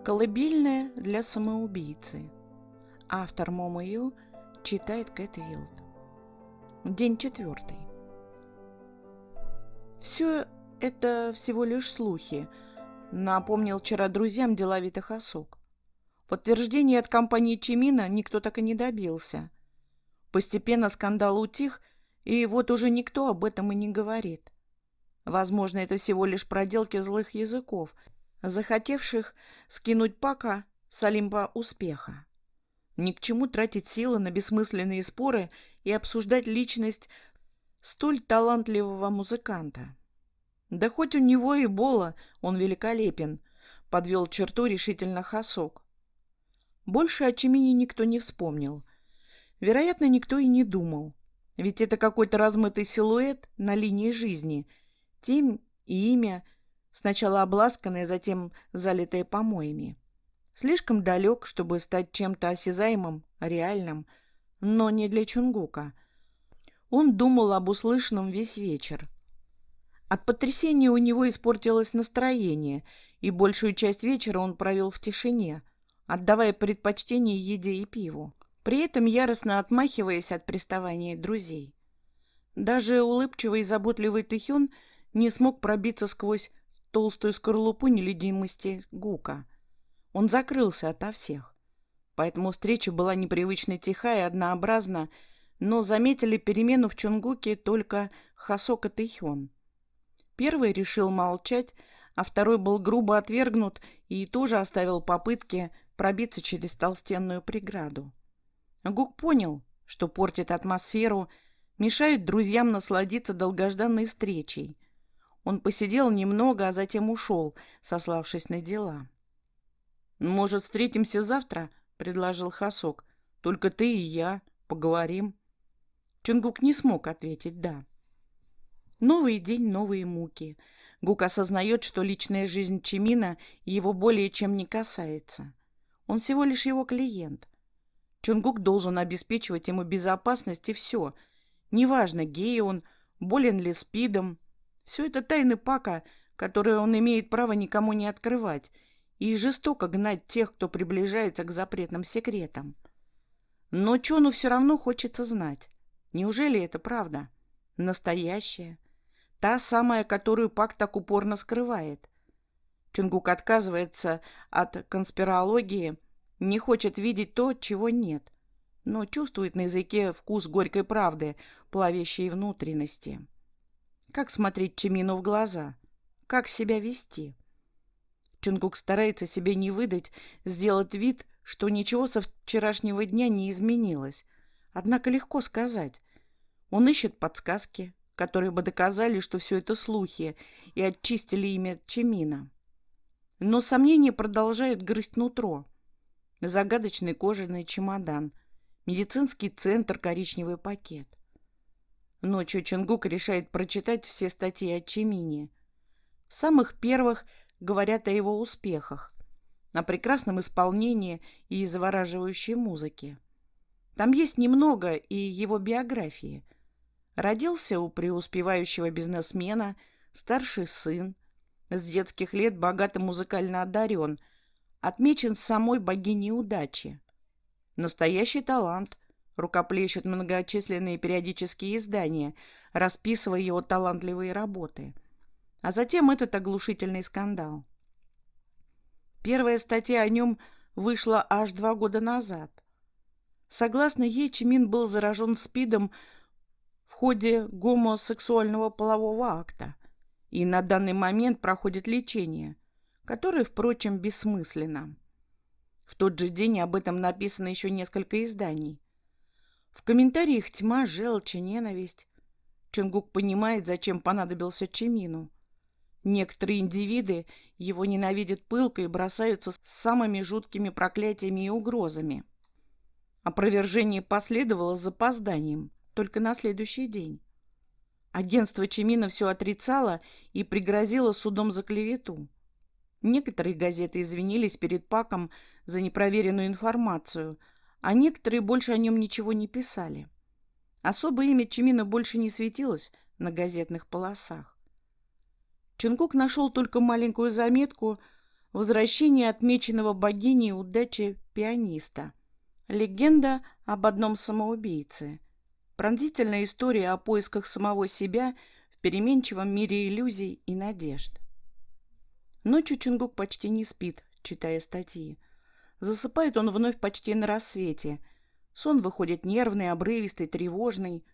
Колыбельная для самоубийцы. Автор Момо Ю читает Кэт Вилд. День 4. Все это всего лишь слухи, напомнил вчера друзьям деловитый Хасок. Подтверждения от компании Чимина никто так и не добился. Постепенно скандал утих, и вот уже никто об этом и не говорит. Возможно, это всего лишь проделки злых языков, захотевших скинуть Пака с Олимпа успеха. Ни к чему тратить силы на бессмысленные споры и обсуждать личность столь талантливого музыканта. Да хоть у него Эбола, он великолепен, подвел черту решительно Хасок. Больше о Чимине никто не вспомнил. Вероятно, никто и не думал. Ведь это какой-то размытый силуэт на линии жизни. Тень и имя, сначала обласканное, затем залитое помоями. Слишком далек, чтобы стать чем-то осязаемым, реальным, но не для Чонгука. Он думал об услышанном весь вечер. От потрясения у него испортилось настроение, и большую часть вечера он провел в тишине, отдавая предпочтение еде и пиву, при этом яростно отмахиваясь от приставаний друзей. Даже улыбчивый и заботливый Тэхён не смог пробиться сквозь толстую скорлупу нелюдимости Гука. Он закрылся ото всех. Поэтому встреча была непривычно тиха и однообразна, но заметили перемену в Чонгуке только Хасок и Тэхён. Первый решил молчать, а второй был грубо отвергнут и тоже оставил попытки пробиться через толстенную преграду. Гук понял, что портит атмосферу, мешает друзьям насладиться долгожданной встречей. Он посидел немного, а затем ушел, сославшись на дела. «Может, встретимся завтра?» — предложил Хасок. «Только ты и я. Поговорим». Чонгук не смог ответить «да». Новый день, новые муки. Гук осознает, что личная жизнь Чимина его более чем не касается. Он всего лишь его клиент. Чонгук должен обеспечивать ему безопасность и все. Неважно, гей он, болен ли СПИДом. Все это тайны Пака, которые он имеет право никому не открывать, и жестоко гнать тех, кто приближается к запретным секретам. Но Чону все равно хочется знать. Неужели это правда? Настоящая? Та самая, которую Пак так упорно скрывает? Чонгук отказывается от конспирологии, не хочет видеть то, чего нет, но чувствует на языке вкус горькой правды, плавящей внутренности. Как смотреть Чимину в глаза? Как себя вести? Чонгук старается себе не выдать, сделать вид, что ничего со вчерашнего дня не изменилось. Однако легко сказать. Он ищет подсказки, которые бы доказали, что все это слухи, и очистили имя Чимина. Но сомнения продолжают грызть нутро. Загадочный кожаный чемодан, медицинский центр, коричневый пакет. Ночью Чонгук решает прочитать все статьи о Чимине. В самых первых говорят о его успехах, о прекрасном исполнении и завораживающей музыке. Там есть немного и его биографии. Родился у преуспевающего бизнесмена, старший сын, с детских лет богато музыкально одарен, отмечен самой богиней удачи. Настоящий талант, рукоплещут многочисленные периодические издания, расписывая его талантливые работы. А затем этот оглушительный скандал. Первая статья о нем вышла аж 2 года назад. Согласно ей, Чимин был заражен СПИДом в ходе гомосексуального полового акта и на данный момент проходит лечение, которое, впрочем, бессмысленно. В тот же день об этом написано еще несколько изданий. В комментариях тьма, желчь и ненависть. Чонгук понимает, зачем понадобился Чимину. Некоторые индивиды его ненавидят пылко и бросаются с самыми жуткими проклятиями и угрозами. Опровержение последовало с запозданием, только на следующий день. Агентство Чимина все отрицало и пригрозило судом за клевету. Некоторые газеты извинились перед Паком за непроверенную информацию, а некоторые больше о нем ничего не писали. Особое имя Чимина больше не светилось на газетных полосах. Чонгук нашел только маленькую заметку Возвращение отмеченного богиней удачи пианиста. Легенда об одном самоубийце. Пронзительная история о поисках самого себя в переменчивом мире иллюзий и надежд. Ночью Чонгук почти не спит, читая статьи. Засыпает он вновь почти на рассвете. Сон выходит нервный, обрывистый, тревожный.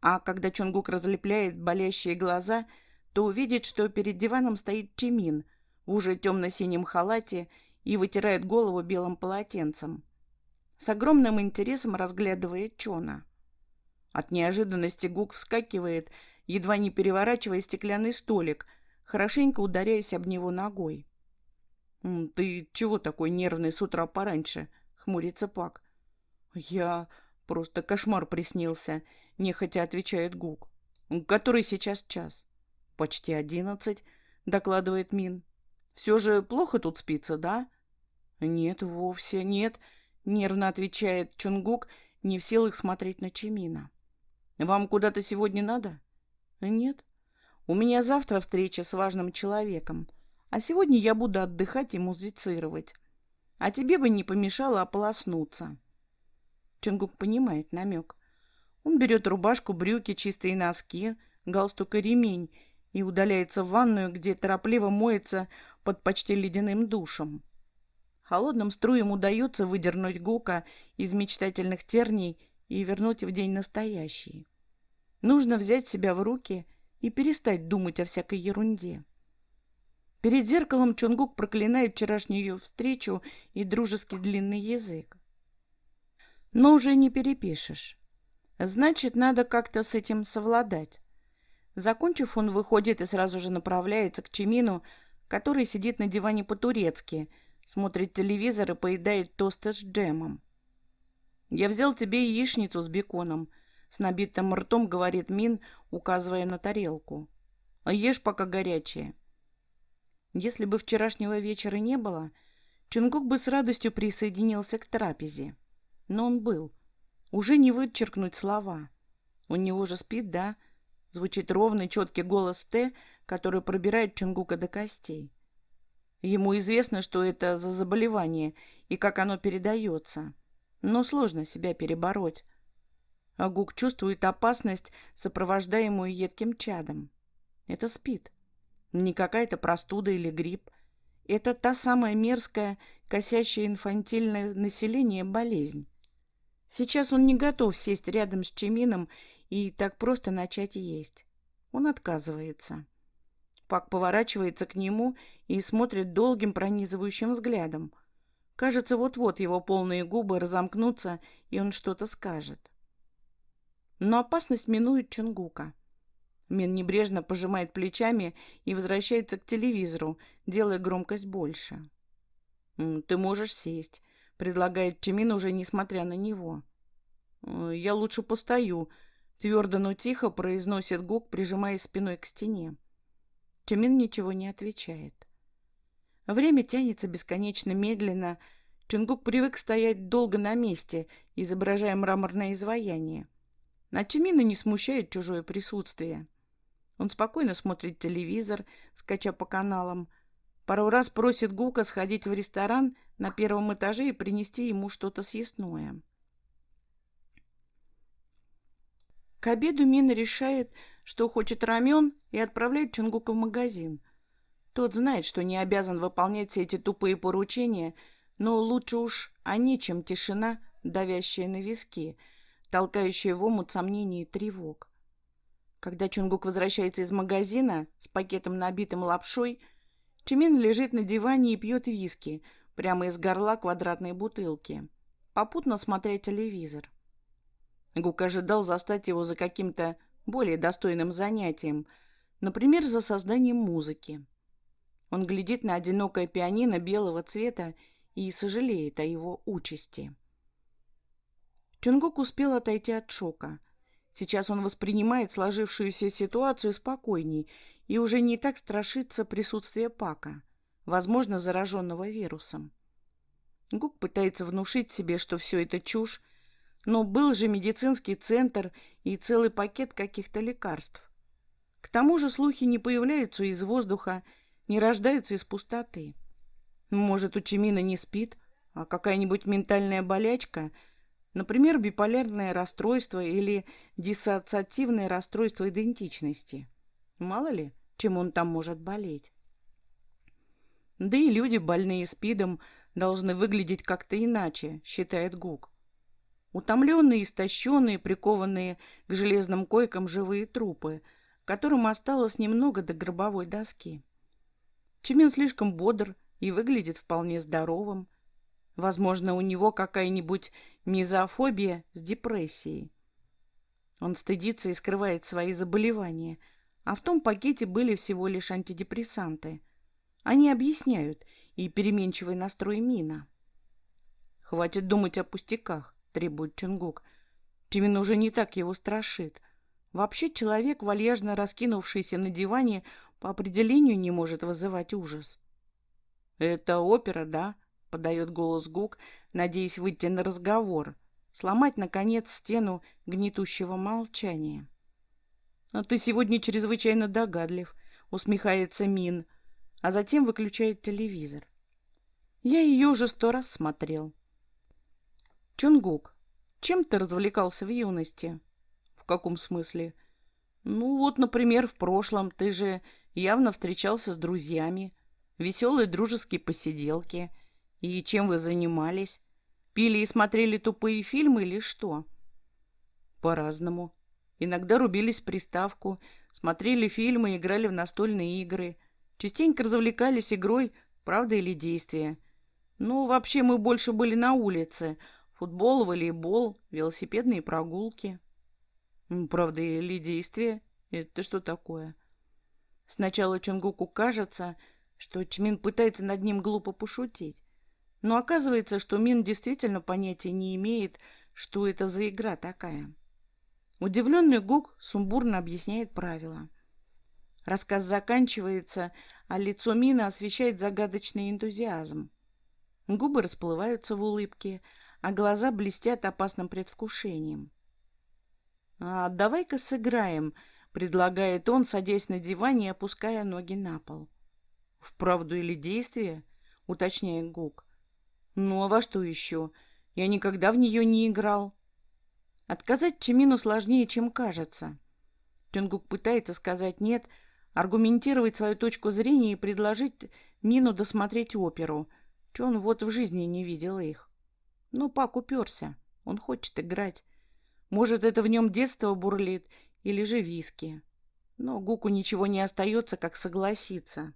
А когда Чонгук разлепляет болящие глаза, то увидит, что перед диваном стоит Чимин в уже темно-синем халате и вытирает голову белым полотенцем. С огромным интересом разглядывает Чона. От неожиданности Гук вскакивает, едва не переворачивая стеклянный столик, хорошенько ударяясь об него ногой. «Ты чего такой нервный с утра пораньше?» — хмурится Пак. «Я... просто кошмар приснился», — нехотя отвечает Гук. «Который сейчас час?» «Почти 11», — докладывает Мин. «Все же плохо тут спится, да?» «Нет, вовсе нет», — нервно отвечает Чонгук, не в силах смотреть на Чимина. «Вам куда-то сегодня надо?» «Нет. У меня завтра встреча с важным человеком, а сегодня я буду отдыхать и музицировать. А тебе бы не помешало ополоснуться». Чонгук понимает намек. Он берет рубашку, брюки, чистые носки, галстук и ремень и удаляется в ванную, где торопливо моется под почти ледяным душем. Холодным струям удается выдернуть Гука из мечтательных терний и вернуть в день настоящий. Нужно взять себя в руки и перестать думать о всякой ерунде. Перед зеркалом Чонгук проклинает вчерашнюю встречу и дружеский длинный язык. Но уже не перепишешь. Значит, надо как-то с этим совладать. Закончив, он выходит и сразу же направляется к Чимину, который сидит на диване по-турецки, смотрит телевизор и поедает тосты с джемом. «Я взял тебе яичницу с беконом», — с набитым ртом говорит Мин, указывая на тарелку. «Ешь пока горячее». Если бы вчерашнего вечера не было, Чонгук бы с радостью присоединился к трапезе. Но он был. Уже не вычеркнуть слова. «У него же спит, да?» Звучит ровный, четкий голос Т, который пробирает Чонгука до костей. Ему известно, что это за заболевание и как оно передается. Но сложно себя перебороть. А Гук чувствует опасность, сопровождаемую едким чадом. Это спит. Не какая-то простуда или грипп. Это та самая мерзкая, косящая инфантильное население болезнь. Сейчас он не готов сесть рядом с Чимином и так просто начать есть. Он отказывается. Пак поворачивается к нему и смотрит долгим пронизывающим взглядом. Кажется, вот-вот его полные губы разомкнутся, и он что-то скажет. Но опасность минует Чонгука. Мин небрежно пожимает плечами и возвращается к телевизору, делая громкость больше. «Ты можешь сесть», — предлагает Чимин, уже несмотря на него. «Я лучше постою», — твердо, но тихо произносит Гук, прижимаясь спиной к стене. Чимин ничего не отвечает. Время тянется бесконечно медленно. Чонгук привык стоять долго на месте, изображая мраморное изваяние. На Чимина не смущает чужое присутствие. Он спокойно смотрит телевизор, скача по каналам. Пару раз просит Гука сходить в ресторан на первом этаже и принести ему что-то съестное. К обеду Мин решает, что хочет рамен, и отправляет Чонгука в магазин. Тот знает, что не обязан выполнять все эти тупые поручения, но лучше уж они, чем тишина, давящая на виски, толкающая в омут сомнений и тревог. Когда Чонгук возвращается из магазина с пакетом, набитым лапшой, Чимин лежит на диване и пьет виски прямо из горла квадратной бутылки, попутно смотря телевизор. Гук ожидал застать его за каким-то более достойным занятием, например, за созданием музыки. Он глядит на одинокое пианино белого цвета и сожалеет о его участи. Чонгук успел отойти от шока. Сейчас он воспринимает сложившуюся ситуацию спокойней и уже не так страшится присутствия Пака, возможно, зараженного вирусом. Гук пытается внушить себе, что все это чушь, но был же медицинский центр и целый пакет каких-то лекарств. К тому же слухи не появляются из воздуха, не рождаются из пустоты. Может, у Чимина не спит, а какая-нибудь ментальная болячка, например, биполярное расстройство или диссоциативное расстройство идентичности. Мало ли, чем он там может болеть. Да и люди, больные СПИДом, должны выглядеть как-то иначе, считает Гук. Утомленные, истощенные, прикованные к железным койкам живые трупы, которым осталось немного до гробовой доски. Чимин слишком бодр и выглядит вполне здоровым. Возможно, у него какая-нибудь мизофобия с депрессией. Он стыдится и скрывает свои заболевания, а в том пакете были всего лишь антидепрессанты. Они объясняют и переменчивый настрой Мина. «Хватит думать о пустяках», — требует Чонгук. Чимин уже не так его страшит. Вообще человек, вальяжно раскинувшийся на диване, по определению не может вызывать ужас. «Это опера, да?» — подает голос Гук, надеясь выйти на разговор, сломать, наконец, стену гнетущего молчания. «А ты сегодня чрезвычайно догадлив», — усмехается Мин, а затем выключает телевизор. «Я ее уже 100 раз смотрел». «Чонгук, чем ты развлекался в юности?» «В каком смысле?» «Ну вот, например, в прошлом ты же явно встречался с друзьями, веселые дружеские посиделки. И чем вы занимались? Пили и смотрели тупые фильмы или что?» «По-разному. Иногда рубились в приставку, смотрели фильмы, играли в настольные игры. Частенько развлекались игрой «Правда или действие». Ну, вообще мы больше были на улице. Футбол, волейбол, велосипедные прогулки». «Правда или действие? Это что такое?» Сначала Чонгуку кажется, что Чмин пытается над ним глупо пошутить. Но оказывается, что Мин действительно понятия не имеет, что это за игра такая. Удивленный Гук сумбурно объясняет правила. Рассказ заканчивается, а лицо Мина освещает загадочный энтузиазм. Губы расплываются в улыбке, а глаза блестят опасным предвкушением. «А давай-ка сыграем», — предлагает он, садясь на диване и опуская ноги на пол. «В правду или действие?» — уточняет Гук. «Ну, а во что еще? Я никогда в нее не играл». Отказать Чимину сложнее, чем кажется. Чонгук пытается сказать «нет», аргументировать свою точку зрения и предложить Мину досмотреть оперу, что он вот в жизни не видел их. Но Пак уперся, он хочет играть. Может, это в нем детство бурлит или же виски. Но Гуку ничего не остается, как согласиться.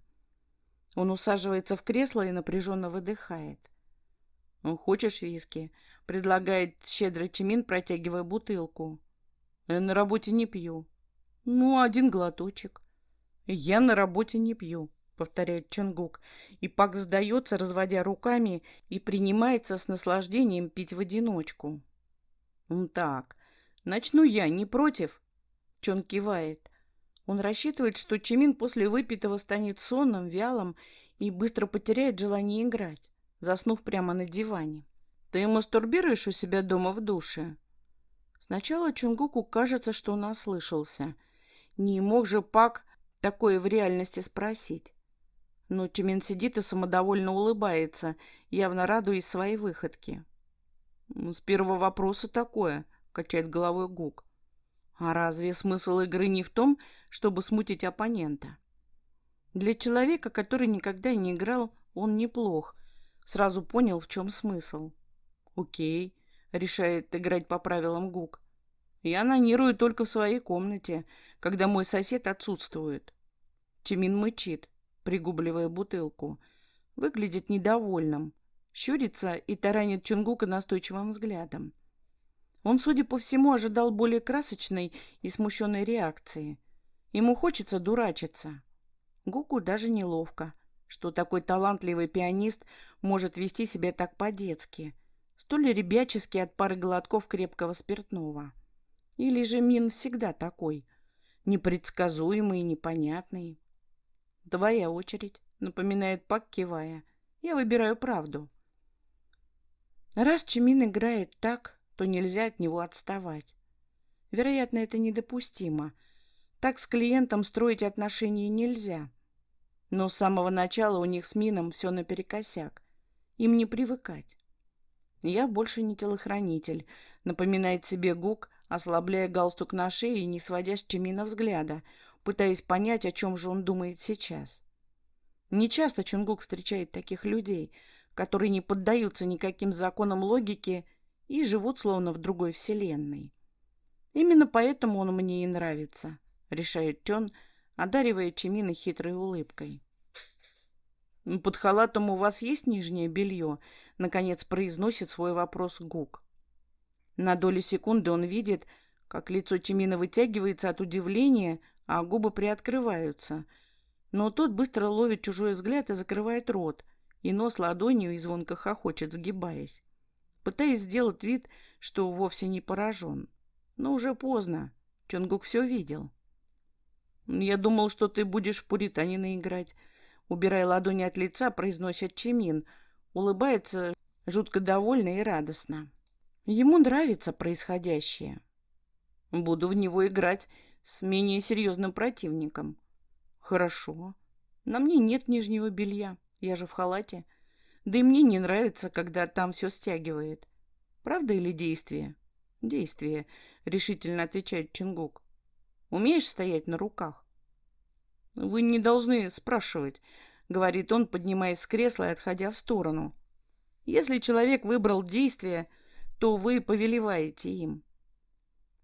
Он усаживается в кресло и напряженно выдыхает. «Ну, хочешь виски?» — предлагает щедрый Чимин, протягивая бутылку. «Я на работе не пью». «Ну, один глоточек». «Я на работе не пью», — повторяет Чонгук, и Пак сдается, разводя руками, и принимается с наслаждением пить в одиночку. «Так, начну я, не против?» Чон кивает. Он рассчитывает, что Чимин после выпитого станет сонным, вялым и быстро потеряет желание играть, заснув прямо на диване. «Ты мастурбируешь у себя дома в душе?» Сначала Чонгуку кажется, что он ослышался. Не мог же Пак такое в реальности спросить. Но Чимин сидит и самодовольно улыбается, явно радуясь своей выходке. «С первого вопроса такое», — качает головой Гук. «А разве смысл игры не в том, чтобы смутить оппонента?» Для человека, который никогда не играл, он неплох. Сразу понял, в чем смысл. «Окей», — решает играть по правилам Гук. «Я анонирую только в своей комнате, когда мой сосед отсутствует». Чимин мычит, пригубливая бутылку. Выглядит недовольным. Щурится и таранит Чонгука настойчивым взглядом. Он, судя по всему, ожидал более красочной и смущенной реакции. Ему хочется дурачиться. Гуку даже неловко, что такой талантливый пианист может вести себя так по-детски, столь ребячески от пары глотков крепкого спиртного. Или же Мин всегда такой, непредсказуемый и непонятный. «Твоя очередь», — напоминает Пак, кивая. «Я выбираю правду». Раз Чимин играет так, то нельзя от него отставать. Вероятно, это недопустимо. Так с клиентом строить отношения нельзя. Но с самого начала у них с Мином все наперекосяк. Им не привыкать. «Я больше не телохранитель», — напоминает себе Гук, ослабляя галстук на шее и не сводя с Чимина взгляда, пытаясь понять, о чем же он думает сейчас. Нечасто Чунгук встречает таких людей, которые не поддаются никаким законам логики и живут словно в другой вселенной. «Именно поэтому он мне и нравится», — решает Чон, одаривая Чимина хитрой улыбкой. «Под халатом у вас есть нижнее белье?» — наконец произносит свой вопрос Гук. На долю секунды он видит, как лицо Чимина вытягивается от удивления, а губы приоткрываются. Но тот быстро ловит чужой взгляд и закрывает рот, и нос ладонью и звонко хохочет, сгибаясь, пытаясь сделать вид, что вовсе не поражен. Но уже поздно. Чонгук все видел. «Я думал, что ты будешь в пуританина играть», — убирая ладони от лица, произносит Чимин, улыбается жутко довольно и радостно. Ему нравится происходящее. «Буду в него играть с менее серьезным противником». «Хорошо. На мне нет нижнего белья, я же в халате. Да и мне не нравится, когда там все стягивает. Правда или действие?» «Действие», — решительно отвечает Чингук. «Умеешь стоять на руках?» «Вы не должны спрашивать», — говорит он, поднимаясь с кресла и отходя в сторону. «Если человек выбрал действие, то вы повелеваете им».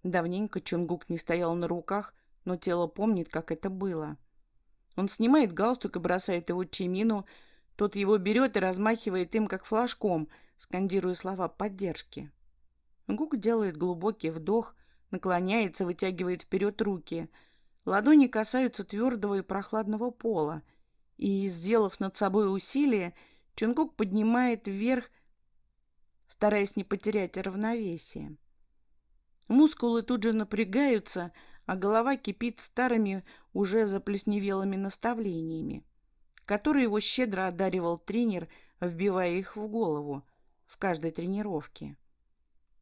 Давненько Чунгук не стоял на руках, но тело помнит, как это было. Он снимает галстук и бросает его Чимину. Тот его берет и размахивает им, как флажком, скандируя слова поддержки. Гук делает глубокий вдох, наклоняется, вытягивает вперед руки. Ладони касаются твердого и прохладного пола. И, сделав над собой усилие, Чунгук поднимает вверх, стараясь не потерять равновесие. Мускулы тут же напрягаются, а голова кипит старыми, уже заплесневелыми наставлениями, которые его щедро одаривал тренер, вбивая их в голову в каждой тренировке.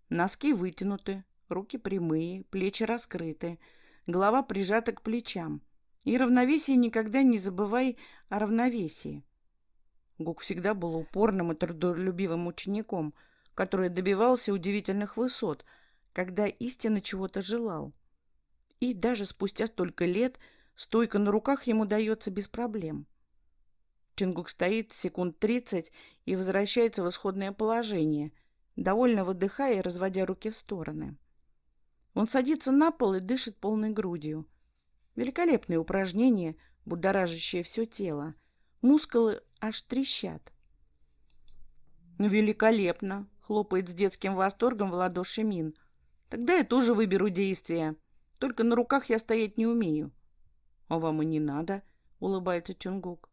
Носки вытянуты, руки прямые, плечи раскрыты, голова прижата к плечам. И равновесие никогда не забывай о равновесии. Гук всегда был упорным и трудолюбивым учеником, который добивался удивительных высот, когда истинно чего-то желал. И даже спустя столько лет стойка на руках ему дается без проблем. Чингук стоит секунд 30 и возвращается в исходное положение, довольно выдыхая и разводя руки в стороны. Он садится на пол и дышит полной грудью. Великолепное упражнение, будоражащее все тело. Мускулы аж трещат. «Великолепно!» — хлопает с детским восторгом в ладоши Мин. «Тогда я тоже выберу действие. Только на руках я стоять не умею». «А вам и не надо», — улыбается Чунгук.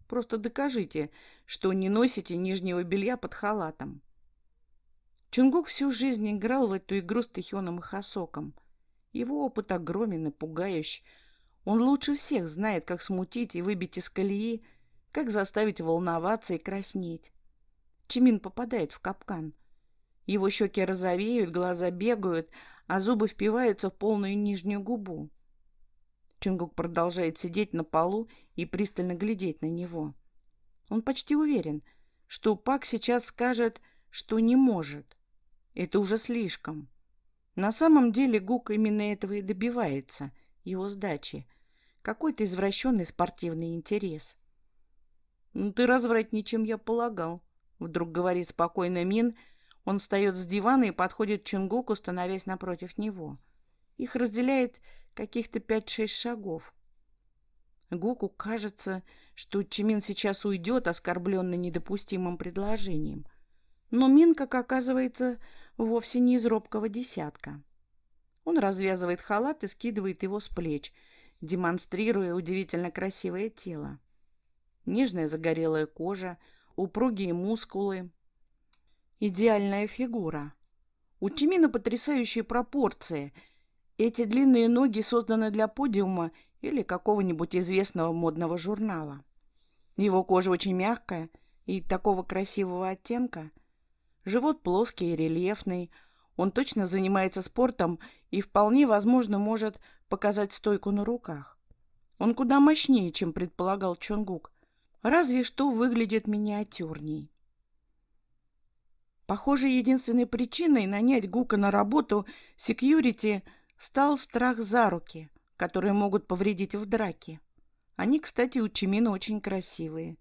«Просто докажите, что не носите нижнего белья под халатом». Чунгук всю жизнь играл в эту игру с Тэхёном и Хасоком. Его опыт огромен и пугающий. Он лучше всех знает, как смутить и выбить из колеи, как заставить волноваться и краснеть. Чимин попадает в капкан. Его щеки розовеют, глаза бегают, а зубы впиваются в полную нижнюю губу. Чунгук продолжает сидеть на полу и пристально глядеть на него. Он почти уверен, что Пак сейчас скажет, что не может. Это уже слишком. На самом деле Гук именно этого и добивается, его сдачи. Какой-то извращенный спортивный интерес. «Ну, ты развратнее, чем я полагал», — вдруг говорит спокойно Мин. Он встает с дивана и подходит к Чунгуку, становясь напротив него. Их разделяет каких-то 5-6 шагов. Гуку кажется, что Чимин сейчас уйдет, оскорбленный недопустимым предложением. Но Мин, как оказывается, вовсе не из робкого десятка. Он развязывает халат и скидывает его с плеч, демонстрируя удивительно красивое тело. Нежная загорелая кожа, упругие мускулы, идеальная фигура. У Чимина потрясающие пропорции. Эти длинные ноги созданы для подиума или какого-нибудь известного модного журнала. Его кожа очень мягкая и такого красивого оттенка. Живот плоский и рельефный. Он точно занимается спортом и вполне возможно может показать стойку на руках. Он куда мощнее, чем предполагал Чонгук. Разве что выглядит миниатюрней. Похоже, единственной причиной нанять Гука на работу секьюрити стал страх за руки, которые могут повредить в драке. Они, кстати, у Чимина очень красивые.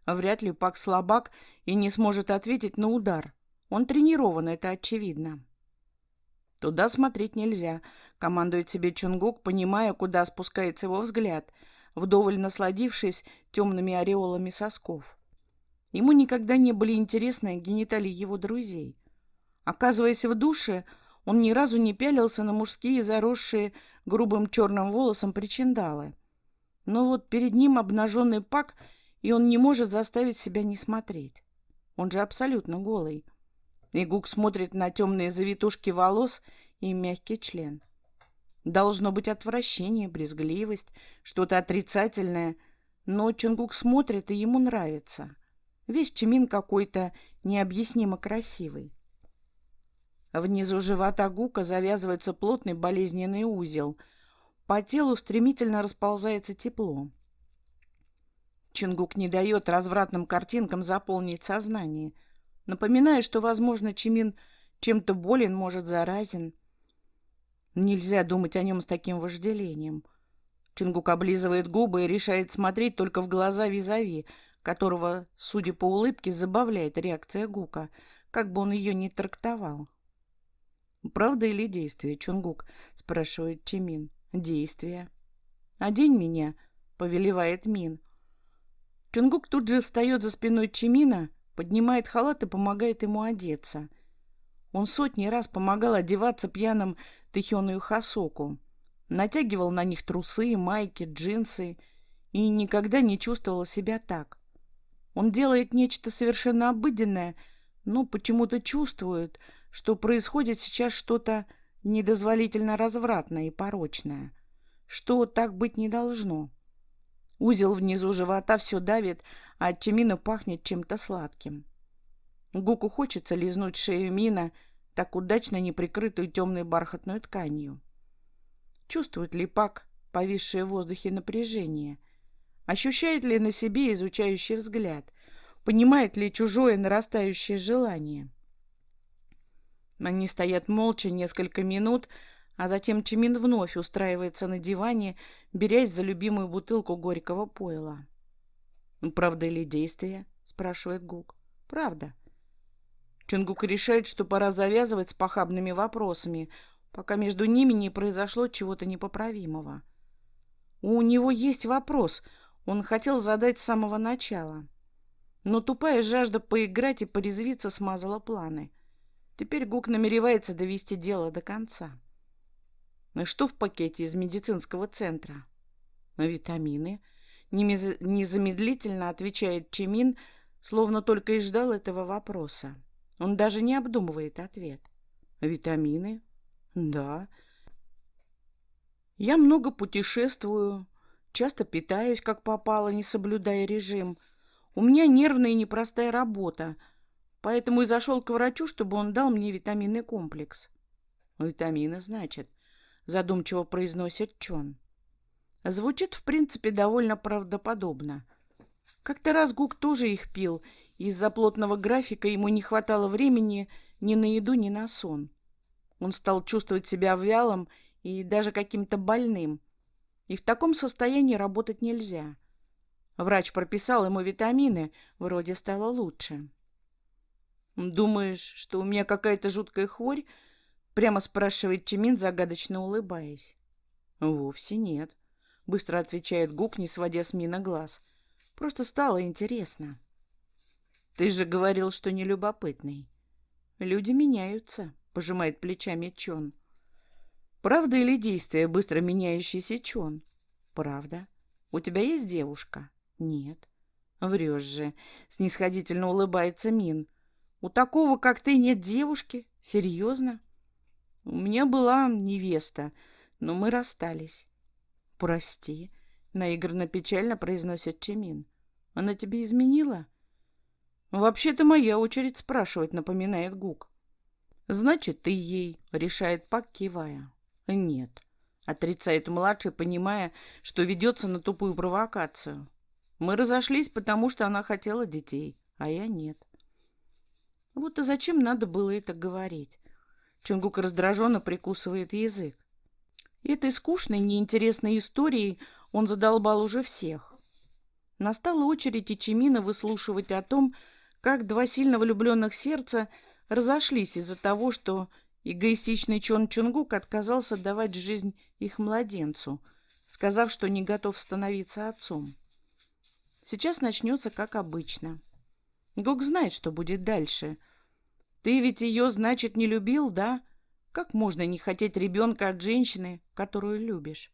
Вряд ли Пак слабак и не сможет ответить на удар. Он тренирован, это очевидно. Туда смотреть нельзя, командует себе Чонгук, понимая, куда спускается его взгляд, вдоволь насладившись темными ореолами сосков. Ему никогда не были интересны гениталии его друзей. Оказываясь в душе, он ни разу не пялился на мужские, заросшие грубым черным волосом причиндалы. Но вот перед ним обнаженный Пак, и он не может заставить себя не смотреть. Он же абсолютно голый. И Гук смотрит на темные завитушки волос и мягкий член. Должно быть отвращение, брезгливость, что-то отрицательное. Но Чонгук смотрит, и ему нравится. Весь Чимин какой-то необъяснимо красивый. Внизу живота Гука завязывается плотный болезненный узел. По телу стремительно расползается тепло. Чонгук не дает развратным картинкам заполнить сознание, напоминая, что, возможно, Чимин чем-то болен, может, заразен. Нельзя думать о нем с таким вожделением. Чонгук облизывает губы и решает смотреть только в глаза визави, которого, судя по улыбке, забавляет реакция Гука, как бы он ее ни трактовал. «Правда или действие, Чонгук?» — спрашивает Чимин. «Действие». «Одень меня», — повелевает Мин. Чонгук тут же встает за спиной Чимина, поднимает халат и помогает ему одеться. Он сотни раз помогал одеваться пьяным Тэхёну Хасоку. Натягивал на них трусы, майки, джинсы и никогда не чувствовал себя так. Он делает нечто совершенно обыденное, но почему-то чувствует, что происходит сейчас что-то недозволительно развратное и порочное, что так быть не должно. Узел внизу живота все давит, а от Чимина пахнет чем-то сладким. Гуку хочется лизнуть шею Мина, так удачно не прикрытую темной бархатной тканью. Чувствует ли Пак повисшее в воздухе напряжение? Ощущает ли на себе изучающий взгляд? Понимает ли чужое нарастающее желание? Они стоят молча несколько минут, а затем Чимин вновь устраивается на диване, берясь за любимую бутылку горького пойла. «Правда или действие?» — спрашивает Гук. «Правда». Чонгук решает, что пора завязывать с похабными вопросами, пока между ними не произошло чего-то непоправимого. У него есть вопрос, он хотел задать с самого начала. Но тупая жажда поиграть и порезвиться смазала планы. Теперь Гук намеревается довести дело до конца. Ну и что в пакете из медицинского центра? Витамины. Незамедлительно отвечает Чимин, словно только и ждал этого вопроса. Он даже не обдумывает ответ. Витамины? Да. Я много путешествую, часто питаюсь, как попало, не соблюдая режим. У меня нервная и непростая работа, поэтому и зашел к врачу, чтобы он дал мне витаминный комплекс. Витамины, значит, задумчиво произносит Чон. Звучит, в принципе, довольно правдоподобно. Как-то раз Гук тоже их пил, и из-за плотного графика ему не хватало времени ни на еду, ни на сон. Он стал чувствовать себя вялым и даже каким-то больным. И в таком состоянии работать нельзя. Врач прописал ему витамины, вроде стало лучше. «Думаешь, что у меня какая-то жуткая хворь?» — прямо спрашивает Чимин, загадочно улыбаясь. «Вовсе нет», — быстро отвечает Гук, не сводя с Мина глаз. «Просто стало интересно». «Ты же говорил, что не любопытный». «Люди меняются», — пожимает плечами Чон. «Правда или действие, быстро меняющийся Чон?» «Правда. У тебя есть девушка?» «Нет». «Врешь же», — снисходительно улыбается Мин. «У такого, как ты, нет девушки? Серьезно?» «У меня была невеста, но мы расстались». «Прости», — наигранно печально произносит Чимин. «Она тебе изменила?» «Вообще-то моя очередь спрашивать», — напоминает Гук. «Значит, ты ей», — решает Пак, кивая. «Нет». Отрицает младший, понимая, что ведется на тупую провокацию. Мы разошлись, потому что она хотела детей, а я нет. Вот и зачем надо было это говорить? Чонгук раздраженно прикусывает язык. Этой скучной, неинтересной историей он задолбал уже всех. Настала очередь Ичимина выслушивать о том, как два сильно влюбленных сердца разошлись из-за того, что эгоистичный Чон Чонгук отказался давать жизнь их младенцу, сказав, что не готов становиться отцом. Сейчас начнется как обычно. Гук знает, что будет дальше. Ты ведь ее, значит, не любил, да? Как можно не хотеть ребенка от женщины, которую любишь?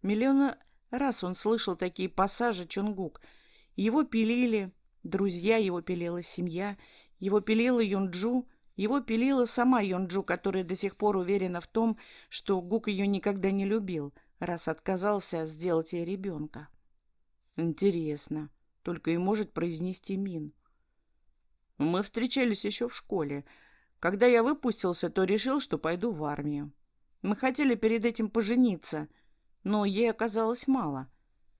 Миллион раз он слышал такие пассажи Чонгук. Его пилили друзья, его пилила семья, его пилила Юнджу, его пилила сама Юнджу, которая до сих пор уверена в том, что Гук ее никогда не любил, раз отказался сделать ей ребенка. Интересно, только и может произнести Мин. Мы встречались еще в школе. Когда я выпустился, то решил, что пойду в армию. Мы хотели перед этим пожениться, но ей оказалось мало.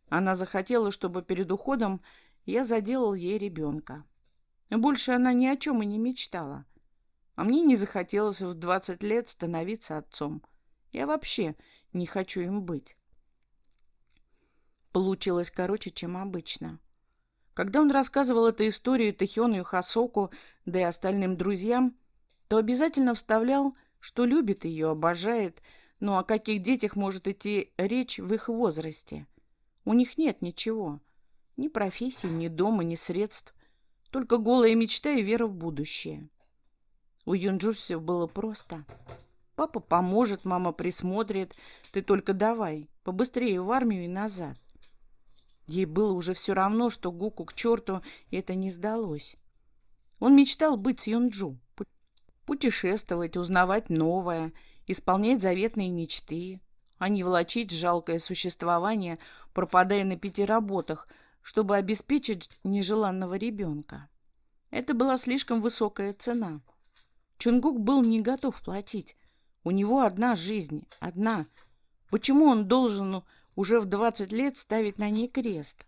Она захотела, чтобы перед уходом я заделал ей ребенка. Больше она ни о чем и не мечтала. А мне не захотелось в 20 лет становиться отцом. Я вообще не хочу им быть. Получилось короче, чем обычно. Когда он рассказывал эту историю Тэхёну и Хасоку, да и остальным друзьям, то обязательно вставлял, что любит ее, обожает, но о каких детях может идти речь в их возрасте? У них нет ничего. Ни профессии, ни дома, ни средств. Только голая мечта и вера в будущее. У Юнджу все было просто. Папа поможет, мама присмотрит. Ты только давай, побыстрее в армию и назад. Ей было уже все равно, что Гуку к черту это не сдалось. Он мечтал быть с Юнджу, путешествовать, узнавать новое, исполнять заветные мечты, а не влачить жалкое существование, пропадая на 5 работах, чтобы обеспечить нежеланного ребенка. Это была слишком высокая цена. Чонгук был не готов платить. У него одна жизнь, одна. Почему он должен уже в 20 лет ставить на ней крест?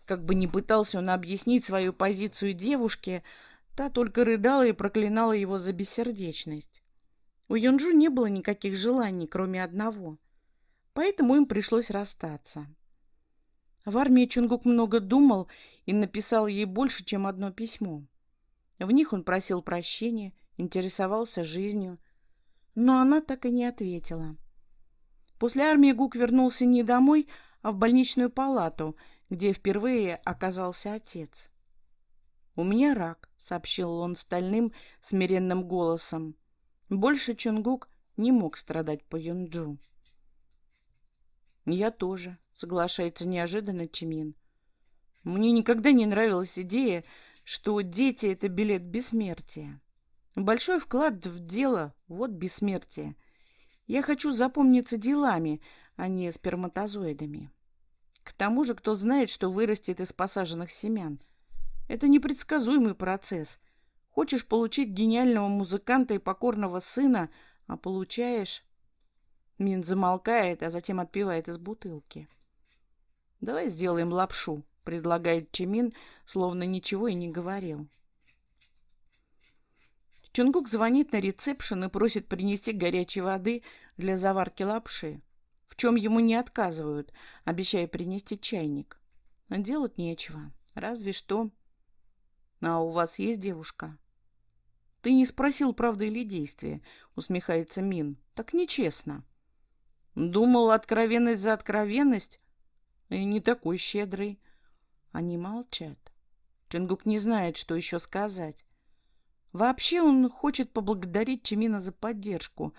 Как бы ни пытался он объяснить свою позицию девушке, та только рыдала и проклинала его за бессердечность. У Юнджу не было никаких желаний, кроме одного. Поэтому им пришлось расстаться. В армии Чонгук много думал и написал ей больше, чем одно письмо. В них он просил прощения, интересовался жизнью, но она так и не ответила. После армии Гук вернулся не домой, а в больничную палату, где впервые оказался отец. «У меня рак», — сообщил он стальным, смиренным голосом. Больше Чонгук не мог страдать по Юнджу. «Я тоже», — соглашается неожиданно Чимин. «Мне никогда не нравилась идея, что дети — это билет бессмертия. Большой вклад в дело — вот бессмертие. Я хочу запомниться делами, а не сперматозоидами. К тому же, кто знает, что вырастет из посаженных семян. Это непредсказуемый процесс. Хочешь получить гениального музыканта и покорного сына, а получаешь...» Мин замолкает, а затем отпивает из бутылки. «Давай сделаем лапшу», — предлагает Чимин, словно ничего и не говорил. Чонгук звонит на ресепшн и просит принести горячей воды для заварки лапши, в чем ему не отказывают, обещая принести чайник. А делать нечего, разве что... «А у вас есть девушка?» «Ты не спросил, правда или действие», — усмехается Мин. «Так нечестно». «Думал, откровенность за откровенность?» «И не такой щедрый». Они молчат. Чонгук не знает, что еще сказать. Вообще он хочет поблагодарить Чимина за поддержку.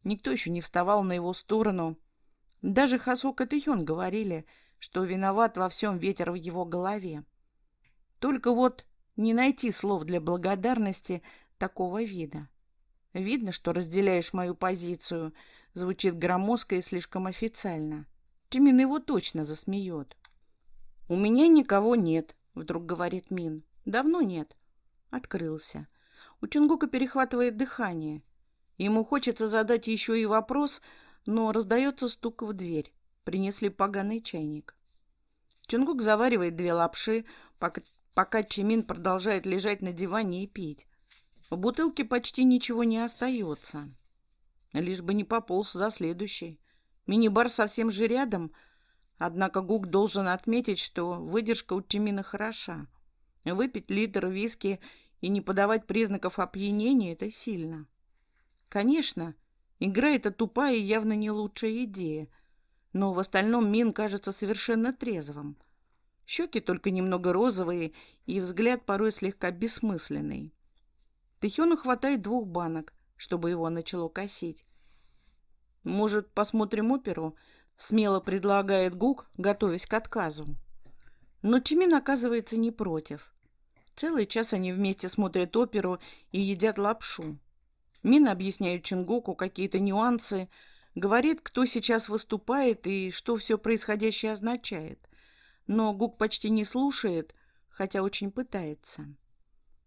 Никто еще не вставал на его сторону. Даже Хасока и Тэхён говорили, что виноват во всем ветер в его голове. Только вот не найти слов для благодарности такого вида. «Видно, что разделяешь мою позицию», звучит громоздко и слишком официально. Чимин его точно засмеет. «У меня никого нет», — вдруг говорит Мин. «Давно нет». Открылся. У Чонгука перехватывает дыхание. Ему хочется задать еще и вопрос, но раздается стук в дверь. Принесли поганый чайник. Чонгук заваривает 2 лапши, пока Чимин продолжает лежать на диване и пить. В бутылке почти ничего не остается. Лишь бы не пополз за следующий. Мини-бар совсем же рядом, однако Гук должен отметить, что выдержка у Чимина хороша. Выпить литр виски и не подавать признаков опьянения – это сильно. Конечно, игра эта тупая и явно не лучшая идея, но в остальном Мин кажется совершенно трезвым. Щеки только немного розовые, и взгляд порой слегка бессмысленный. Тэхёну хватает 2 банок, чтобы его начало косить. «Может, посмотрим оперу?» — смело предлагает Гук, готовясь к отказу. Но Чимин оказывается не против. Целый час они вместе смотрят оперу и едят лапшу. Мин объясняет Чонгуку какие-то нюансы, говорит, кто сейчас выступает и что все происходящее означает. Но Гук почти не слушает, хотя очень пытается.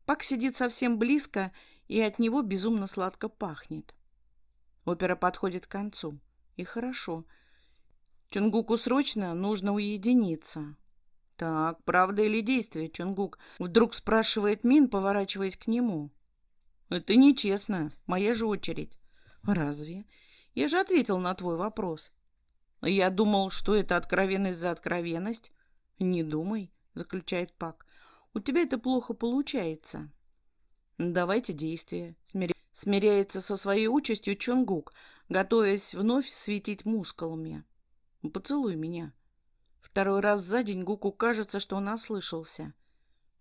Пак сидит совсем близко, и от него безумно сладко пахнет. Опера подходит к концу. И хорошо. Чонгуку срочно нужно уединиться. «Так, правда или действие, Чонгук?» Вдруг спрашивает Мин, поворачиваясь к нему. «Это нечестно. Моя же очередь». «Разве? Я же ответил на твой вопрос». «Я думал, что это откровенность за откровенность». «Не думай», — заключает Пак. «У тебя это плохо получается». «Давайте действие», — смиряется со своей участью Чонгук, готовясь вновь светить мускулами. «Поцелуй меня». 2 раз за день Гуку кажется, что он ослышался.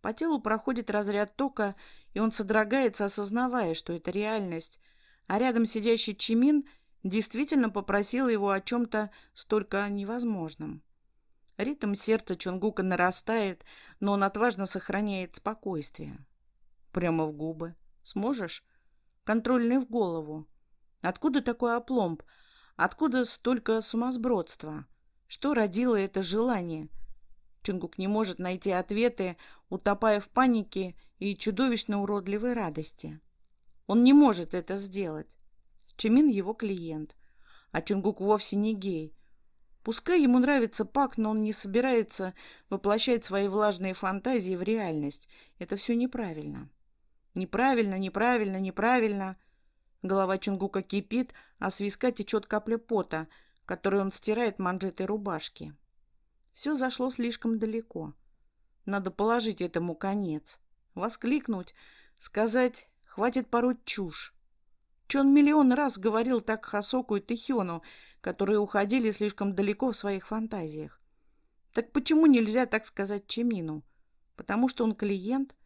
По телу проходит разряд тока, и он содрогается, осознавая, что это реальность, а рядом сидящий Чимин действительно попросил его о чем-то столько невозможном. Ритм сердца Чонгука нарастает, но он отважно сохраняет спокойствие. Прямо в губы. Сможешь? Контрольный в голову. Откуда такой опломб? Откуда столько сумасбродства? Что родило это желание? Чонгук не может найти ответы, утопая в панике и чудовищно уродливой радости. Он не может это сделать. Чимин его клиент, а Чонгук вовсе не гей. Пускай ему нравится Пак, но он не собирается воплощать свои влажные фантазии в реальность. Это все неправильно. Неправильно, неправильно, неправильно. Голова Чонгука кипит, а с виска течет капля пота, которую он стирает манжетой рубашки. Все зашло слишком далеко. Надо положить этому конец. Воскликнуть, сказать, хватит пороть чушь. Чон миллион раз говорил так Хасоку и Тэхёну, которые уходили слишком далеко в своих фантазиях. Так почему нельзя так сказать Чимину? Потому что он клиент?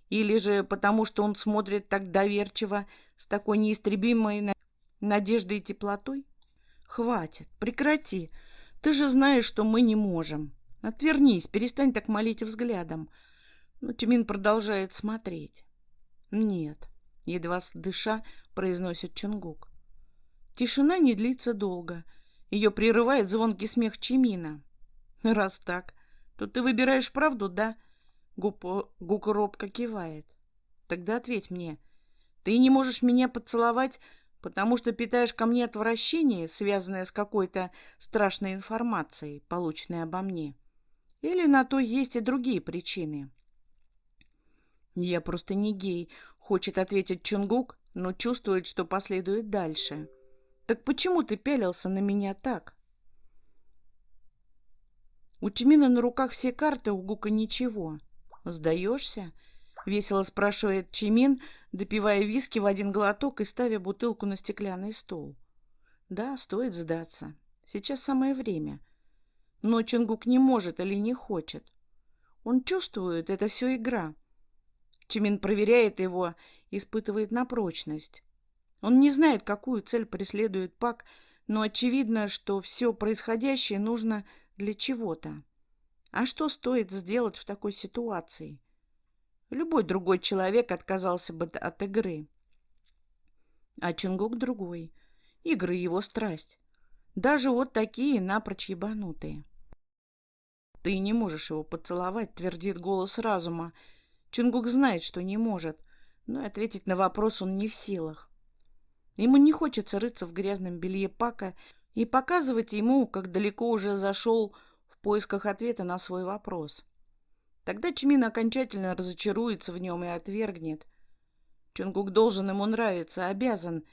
Или же потому что он смотрит так доверчиво, с такой неистребимой надеждой и теплотой? Хватит, прекрати. Ты же знаешь, что мы не можем. Отвернись, перестань так молить взглядом. Но Чимин продолжает смотреть. Нет, едва дыша, произносит Чонгук. Тишина не длится долго. Ее прерывает звонкий смех Чимина. Раз так, то ты выбираешь правду, да? Гук робко кивает. Тогда ответь мне. Ты не можешь меня поцеловать, потому что питаешь ко мне отвращение, связанное с какой-то страшной информацией, полученной обо мне? Или на то есть и другие причины? Я просто не гей, хочет ответить Чонгук, но чувствует, что последует дальше. Так почему ты пялился на меня так? У Чимина на руках все карты, у Гука ничего. Сдаешься? Весело спрашивает Чимин, допивая виски в один глоток и ставя бутылку на стеклянный стол. Да, стоит сдаться. Сейчас самое время. Но Чонгук не может или не хочет. Он чувствует, это все игра. Чимин проверяет его, испытывает на прочность. Он не знает, какую цель преследует Пак, но очевидно, что все происходящее нужно для чего-то. А что стоит сделать в такой ситуации? Любой другой человек отказался бы от игры. А Чонгук другой. Игры его страсть. Даже вот такие напрочь ебанутые. Ты не можешь его поцеловать, твердит голос разума. Чонгук знает, что не может, но ответить на вопрос он не в силах. Ему не хочется рыться в грязном белье Пака, и показывать ему, как далеко уже зашел в поисках ответа на свой вопрос. Тогда Чимин окончательно разочаруется в нем и отвергнет. Чонгук должен ему нравиться, обязан.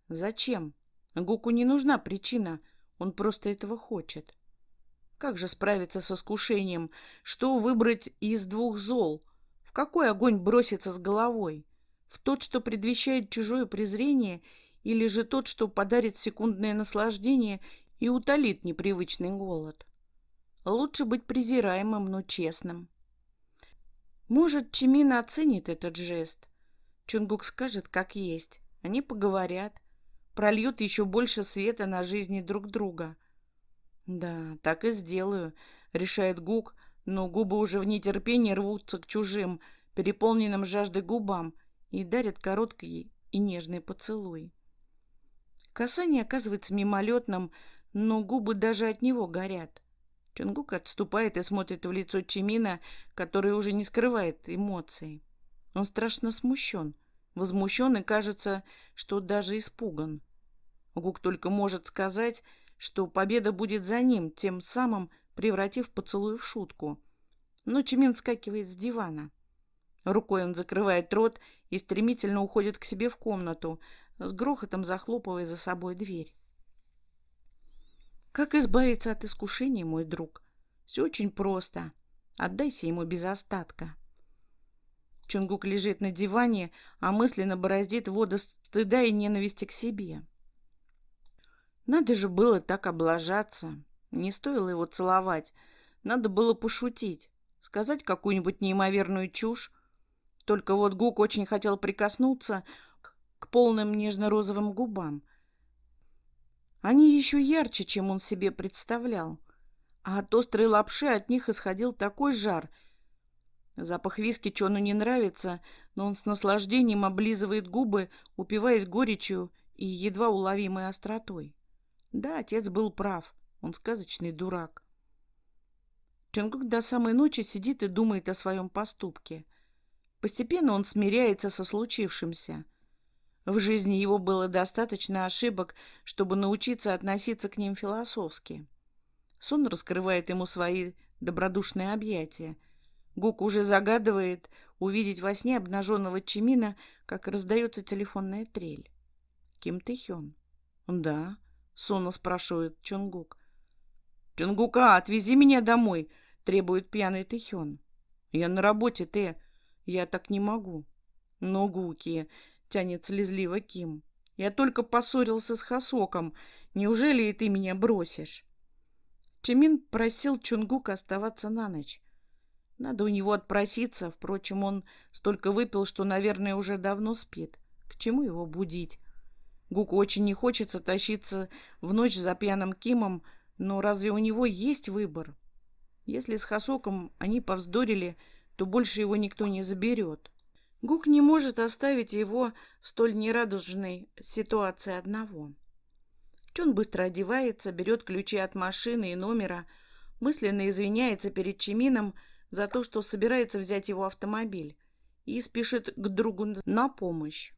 Зачем? Гуку не нужна причина, он просто этого хочет. Как же справиться с искушением? Что выбрать из двух зол? В какой огонь броситься с головой? В тот, что предвещает чужое презрение, или же тот, что подарит секундное наслаждение и утолит непривычный голод? Лучше быть презираемым, но честным. Может, Чимин оценит этот жест. Чонгук скажет, как есть. Они поговорят, прольют еще больше света на жизни друг друга. Да, так и сделаю, решает Гук, но губы уже в нетерпении рвутся к чужим, переполненным жаждой губам, и дарят короткий и нежный поцелуй. Касание оказывается мимолетным, но губы даже от него горят. Чонгук отступает и смотрит в лицо Чимина, который уже не скрывает эмоций. Он страшно смущен, возмущен и кажется, что даже испуган. Гук только может сказать, что победа будет за ним, тем самым превратив поцелуй в шутку. Но Чимин вскакивает с дивана. Рукой он закрывает рот и стремительно уходит к себе в комнату, с грохотом захлопывая за собой дверь. Как избавиться от искушения, мой друг? Все очень просто. Отдайся ему без остатка. Чонгук лежит на диване, а мысленно бороздит воды стыда и ненависти к себе. Надо же было так облажаться. Не стоило его целовать. Надо было пошутить, сказать какую-нибудь неимоверную чушь. Только вот Гук очень хотел прикоснуться к полным нежно-розовым губам. Они еще ярче, чем он себе представлял. А от острой лапши от них исходил такой жар. Запах виски Чону не нравится, но он с наслаждением облизывает губы, упиваясь горечью и едва уловимой остротой. Да, отец был прав. Он сказочный дурак. Чонгук до самой ночи сидит и думает о своем поступке. Постепенно он смиряется со случившимся. В жизни его было достаточно ошибок, чтобы научиться относиться к ним философски. Сон раскрывает ему свои добродушные объятия. Гук уже загадывает увидеть во сне обнаженного Чимина, как раздается телефонная трель. Ким Тэхён. Да, сонно спрашивает Чонгук. Чонгука, отвези меня домой, требует пьяный Тэхён. Я на работе, я так не могу. Но, Гуки, тянет слезливо Ким. Я только поссорился с Хасоком. Неужели и ты меня бросишь? Чимин просил Чонгука оставаться на ночь. Надо у него отпроситься. Впрочем, он столько выпил, что, наверное, уже давно спит. К чему его будить? Гуку очень не хочется тащиться в ночь за пьяным Кимом, но разве у него есть выбор? Если с Хасоком они повздорили, то больше его никто не заберет. Гук не может оставить его в столь нерадужной ситуации одного. Чон быстро одевается, берет ключи от машины и номера, мысленно извиняется перед Чимином за то, что собирается взять его автомобиль, и спешит к другу на помощь.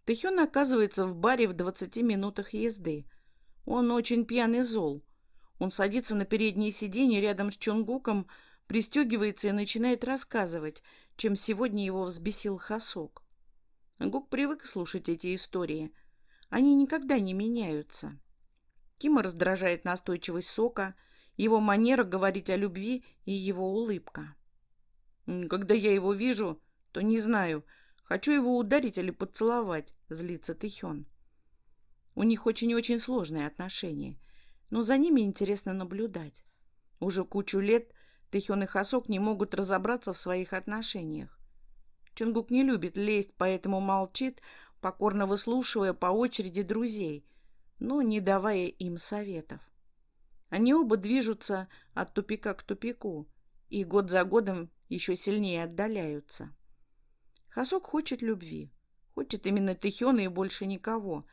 Тэхён оказывается в баре в 20 минутах езды. Он очень пьяный зол. Он садится на переднее сиденье рядом с Чонгуком, пристегивается и начинает рассказывать, чем сегодня его взбесил Хасок. Гук привык слушать эти истории. Они никогда не меняются. Кима раздражает настойчивость Сока, его манера говорить о любви и его улыбка. Когда я его вижу, то не знаю, хочу его ударить или поцеловать, злится Тэхён. У них очень-очень сложные отношения, но за ними интересно наблюдать. Уже кучу лет Тэхён и Хасок не могут разобраться в своих отношениях. Чонгук не любит лезть, поэтому молчит, покорно выслушивая по очереди друзей, но не давая им советов. Они оба движутся от тупика к тупику и год за годом еще сильнее отдаляются. Хасок хочет любви, хочет именно Тэхёна и больше никого,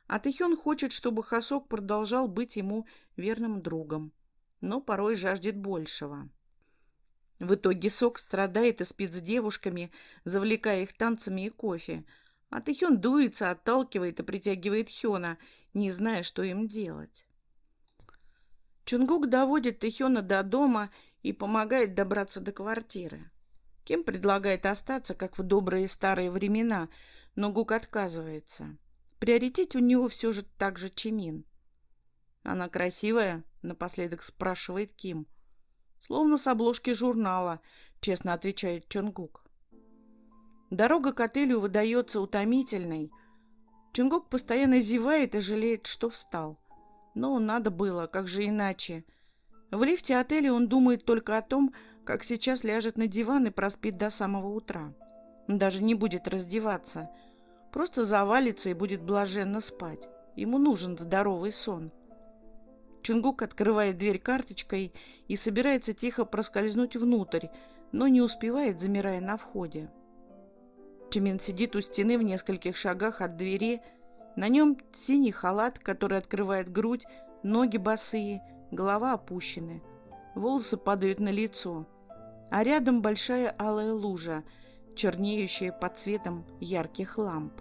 а Тэхён хочет, чтобы Хасок продолжал быть ему верным другом, но порой жаждет большего. В итоге Сок страдает и спит с девушками, завлекая их танцами и кофе, а Тэхён дуется, отталкивает и притягивает Хёна, не зная, что им делать. Чунгук доводит Тэхёна до дома и помогает добраться до квартиры. Ким предлагает остаться, как в добрые старые времена, но Гук отказывается. В приоритете у него все же также Чимин. «Она красивая?» — напоследок спрашивает Ким. «Словно с обложки журнала», — честно отвечает Чонгук. Дорога к отелю выдается утомительной. Чонгук постоянно зевает и жалеет, что встал. Но надо было, как же иначе. В лифте отеля он думает только о том, как сейчас ляжет на диван и проспит до самого утра. Даже не будет раздеваться. Просто завалится и будет блаженно спать. Ему нужен здоровый сон. Чонгук открывает дверь карточкой и собирается тихо проскользнуть внутрь, но не успевает, замирая на входе. Чимин сидит у стены в нескольких шагах от двери. На нем синий халат, который открывает грудь, ноги босые, голова опущены. Волосы падают на лицо, а рядом большая алая лужа, чернеющая под светом ярких ламп.